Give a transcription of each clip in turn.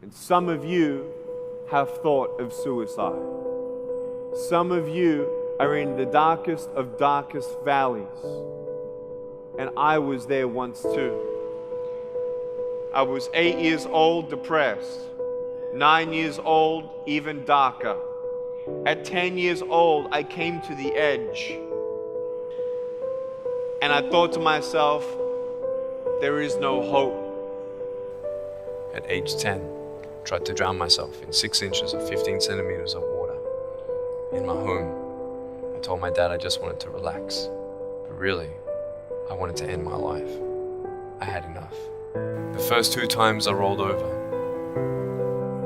And some of you have thought of suicide. Some of you are in the darkest of darkest valleys. And I was there once too. I was 8 years old, depressed. 9 years old, even darker. At 10 years old, I came to the edge. And I thought to myself, there is no hope. At age 10, tried to drown myself in 6 inches or 15 centimeters of water. In my home, I told my dad I just wanted to relax. But really, I wanted to end my life. I had enough. The first 2 times I rolled over,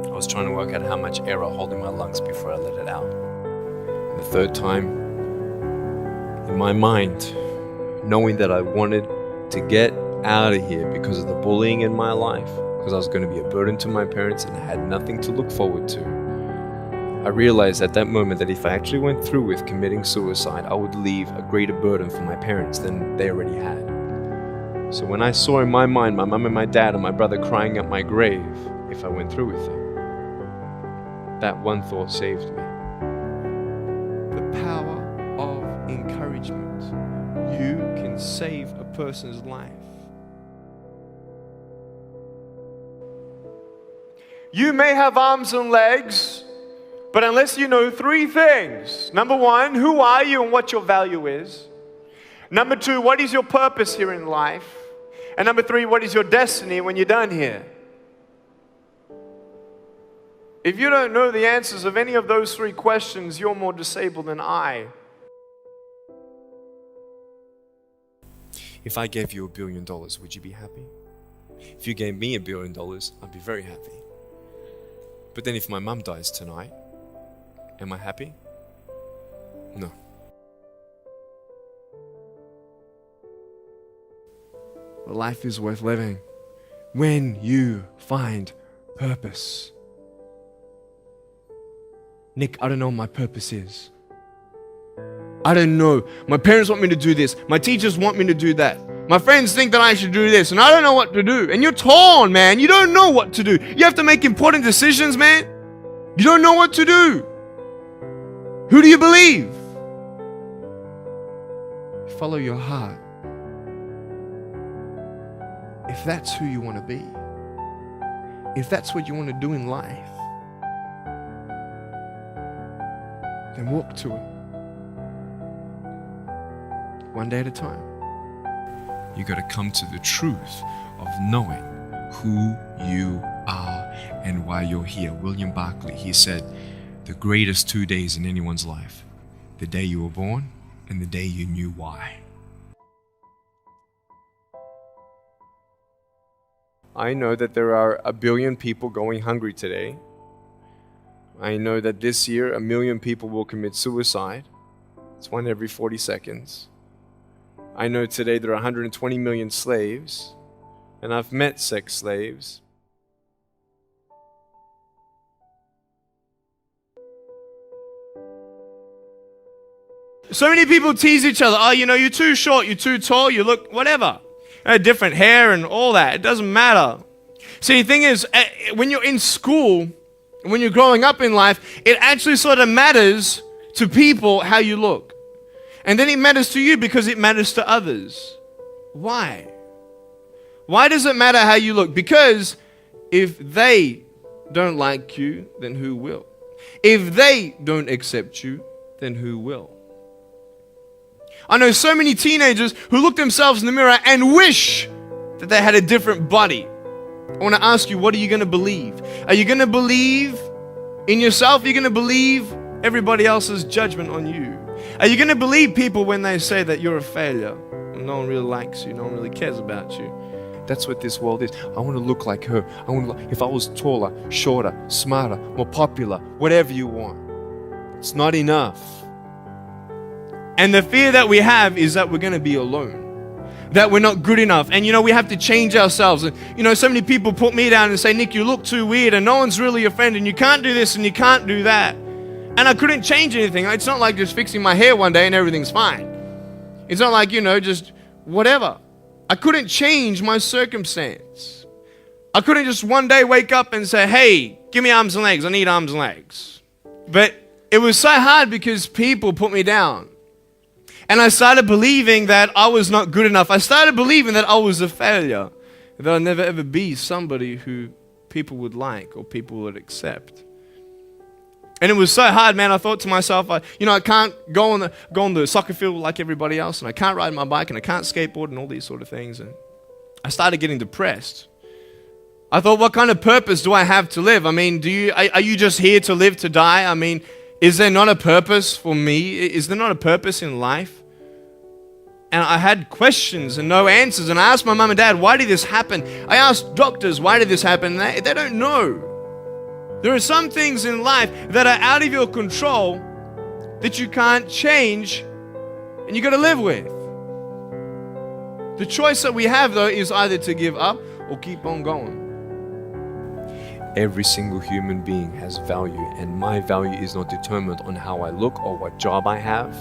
I was trying to work out how much air I hold in my lungs before I let it out. And the third time, in my mind, knowing that I wanted to get out of here because of the bullying in my life, because I was going to be a burden to my parents and I had nothing to look forward to, I realized at that moment that if I actually went through with committing suicide, I would leave a greater burden for my parents than they already had. So when I saw in my mind my mum and my dad and my brother crying at my grave if I went through with it, that one thought saved me. The power of encouragement. You can save a person's life. You may have arms and legs, but unless you know 3 things. Number 1, who are you and what your value is? Number 2, what is your purpose here in life? And number 3, what is your destiny when you're done here? If you don't know the answers of any of those 3 questions, you're more disabled than I. If I gave you $1 billion, would you be happy? If you gave me $1 billion, I'd be very happy. But then if my mum dies tonight, am I happy? No. Life is worth living when you find purpose. Nick, I don't know what my purpose is. I don't know. My parents want me to do this. My teachers want me to do that. My friends think that I should do this, and I don't know what to do. And you're torn, man. You don't know what to do. You have to make important decisions, man. You don't know what to do. Who do you believe? Follow your heart. If that's who you want to be, if that's what you want to do in life, then walk to it. One day at a time. You got to come to the truth of knowing who you are and why you're here. William Barclay, he said, the greatest 2 days in anyone's life, the day you were born and the day you knew why. I know that there are 1 billion people going hungry today. I know that this year 1 million people will commit suicide. It's 1 every 40 seconds. I know today there are 120 million slaves, and I've met sex slaves. So many people tease each other. Oh, you know, you're too short, you're too tall, you look whatever. Different hair and all that. It doesn't matter. See, the thing is, when you're in school, when you're growing up in life, it actually sort of matters to people how you look. And then it matters to you because it matters to others. Why? Why does it matter how you look? Because if they don't like you, then who will? If they don't accept you, then who will? I know so many teenagers who look themselves in the mirror and wish that they had a different body. I want to ask you, what are you going to believe? Are you going to believe in yourself? Are you going to believe everybody else's judgment on you? Are you going to believe people when they say that you're a failure? No one really likes you. No one really cares about you. That's what this world is. I want to look like her. If I was taller, shorter, smarter, more popular, whatever you want. It's not enough. And the fear that we have is that we're going to be alone, that we're not good enough. And we have to change ourselves. And so many people put me down and say, Nick, you look too weird and no one's really your friend and you can't do this and you can't do that. And I couldn't change anything. It's not like just fixing my hair one day and everything's fine. It's not like, just whatever. I couldn't change my circumstance. I couldn't just one day wake up and say, hey, give me arms and legs. I need arms and legs. But it was so hard because people put me down. And I started believing that I was not good enough. I started believing that I was a failure. That I'd never ever be somebody who people would like or people would accept. And it was so hard, man. I thought to myself, I can't go on the soccer field like everybody else, and I can't ride my bike, and I can't skateboard, and all these sort of things. And I started getting depressed. I thought, what kind of purpose do I have to live? I mean, are you just here to live to die? I mean, is there not a purpose for me? Is there not a purpose in life? And I had questions and no answers. And I asked my mum and dad, why did this happen? I asked doctors, why did this happen? And they don't know. There are some things in life that are out of your control that you can't change and you got to live with. The choice that we have, though, is either to give up or keep on going. Every single human being has value, and my value is not determined on how I look or what job I have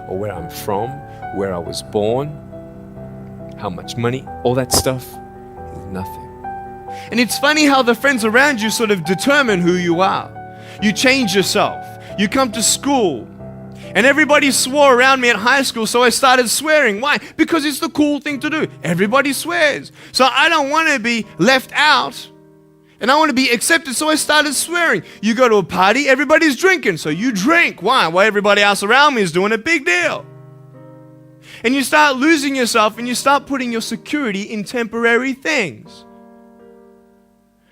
or where I'm from, where I was born, how much money, all that stuff is nothing. And it's funny how the friends around you sort of determine who you are. You change yourself. You come to school. And everybody swore around me at high school, so I started swearing. Why? Because it's the cool thing to do. Everybody swears. So I don't want to be left out. And I want to be accepted, so I started swearing. You go to a party, everybody's drinking, so you drink. Why? Well, everybody else around me is doing a big deal. And you start losing yourself, and you start putting your security in temporary things.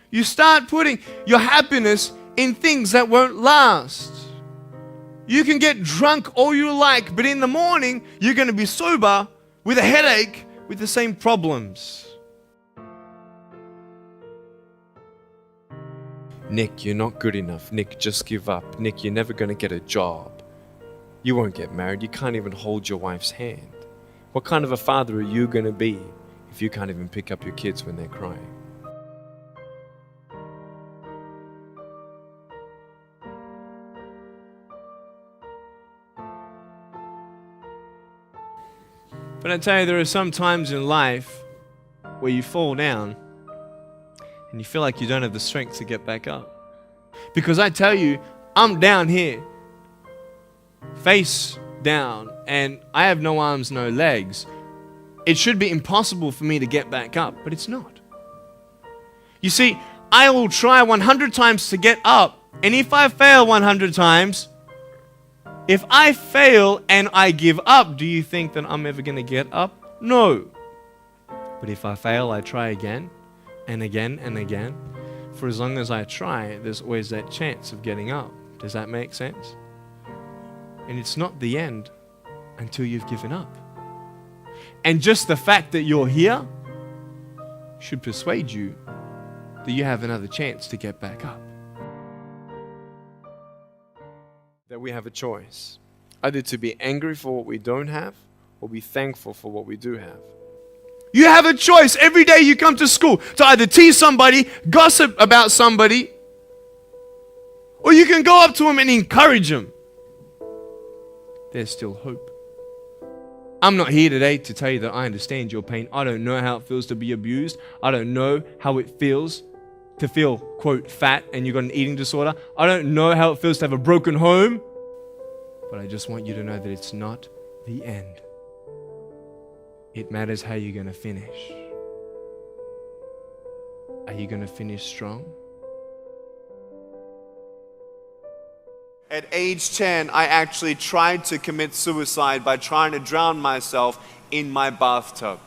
You start putting your happiness in things that won't last. You can get drunk all you like, but in the morning, you're going to be sober with a headache with the same problems. Nick, you're not good enough. Nick, just give up. Nick, you're never going to get a job. You won't get married. You can't even hold your wife's hand. What kind of a father are you going to be if you can't even pick up your kids when they're crying? But I tell you, there are some times in life where you fall down and you feel like you don't have the strength to get back up. Because I tell you, I'm down here, face down, and I have no arms, no legs. It should be impossible for me to get back up, but it's not. You see, I will try 100 times to get up, and if I fail 100 times, if I fail and I give up, do you think that I'm ever going to get up? No. But if I fail, I try again and again and again. For as long as I try, there's always that chance of getting up. Does that make sense? And it's not the end until you've given up. And just the fact that you're here should persuade you that you have another chance to get back up. That we have a choice, either to be angry for what we don't have or be thankful for what we do have. You have a choice every day you come to school to either tease somebody, gossip about somebody, or you can go up to them and encourage them. There's still hope. I'm not here today to tell you that I understand your pain. I don't know how it feels to be abused. I don't know how it feels to feel, quote, fat and you've got an eating disorder. I don't know how it feels to have a broken home. But I just want you to know that it's not the end. It matters how you're going to finish. Are you going to finish strong? At age 10, I actually tried to commit suicide by trying to drown myself in my bathtub.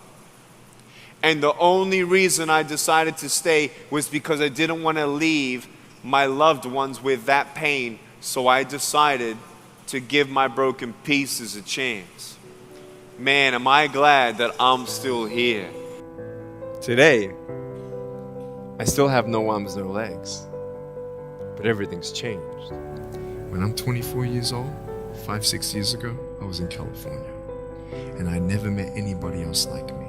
And the only reason I decided to stay was because I didn't want to leave my loved ones with that pain. So I decided to give my broken pieces a chance. Man, am I glad that I'm still here. Today, I still have no arms, no legs, but everything's changed. When I'm 24 years old, 5-6 years ago, I was in California, and I never met anybody else like me.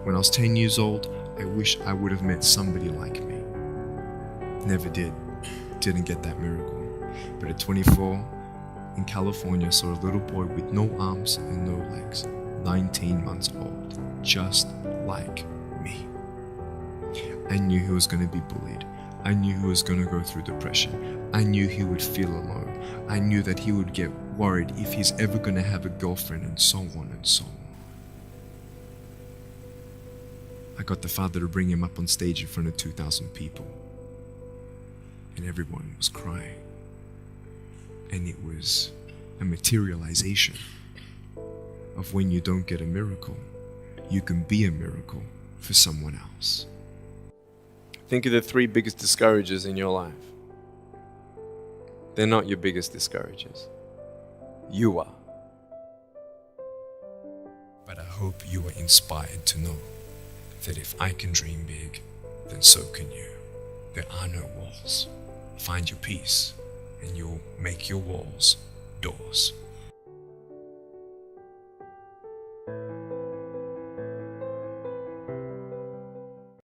When I was 10 years old, I wish I would have met somebody like me. Never did. Didn't get that miracle. But at 24, in California, I saw a little boy with no arms and no legs, 19 months old, just like me. I knew he was going to be bullied. I knew he was going to go through depression. I knew he would feel alone. I knew that he would get worried if he's ever going to have a girlfriend, and so on and so on. I got the father to bring him up on stage in front of 2,000 people. And everyone was crying. And it was a materialization of when you don't get a miracle, you can be a miracle for someone else. Think of the 3 biggest discouragers in your life. They're not your biggest discouragers. You are. But I hope you are inspired to know that if I can dream big, then so can you. There are no walls. Find your peace, and you'll make your walls doors.